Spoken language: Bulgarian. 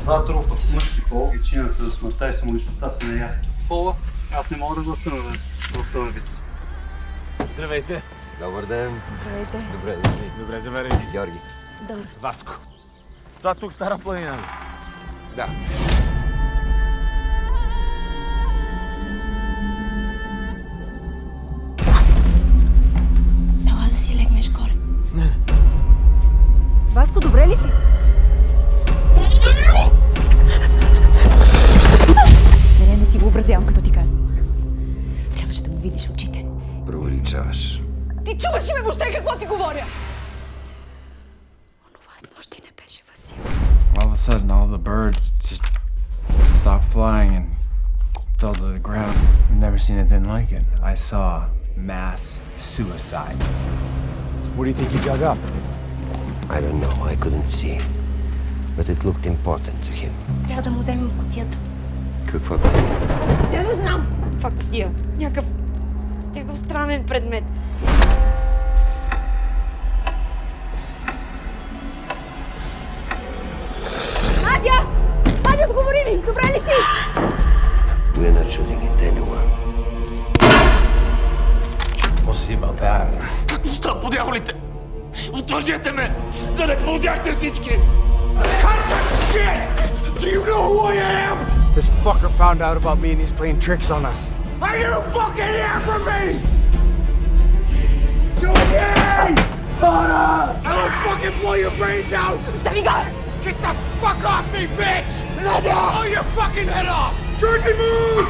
два трупа, мъжки пол, причината за смъртта и самоличността са неясни. Пола, аз не мога да го установя в този вид. Здравейте. Добър ден. Здравейте. Добре дошли. Добре заварени. Георги. Добре. Васко. Това тук Стара планина. Да. Ела да си легнеш горе. Не. Васко, добре ли си? Не си го образявам, като ти казвам. Трябваше да му видиш очите. Провеличаваш. Ти чуваш ли ме въобще какво ти говоря? Онова с нощи не беше Васил. All of a sudden, all the birds just stopped flying and fell to the ground. I've never seen anything like it. I saw mass suicide. What do you think you dug up? I don't know. I couldn't see. But it looked important to him. Трябва да му вземем кутията. Каква кутия? Те да знам каква кутия. Някакъв странен предмет. Надя! Надя, отговори ми! Добре ли си? We're not shooting at anyone. We'll see about that. Що по дяволите? Отвържете ме! Да не поудяхте всички! Cut the shit! Do you know who I am? This fucker found out about me and he's playing tricks on us. Are you fucking here for me? Judy! I will fucking blow your brains out! Остави го! Get the fuck off me, bitch! Blow your fucking head off! Georgie, move!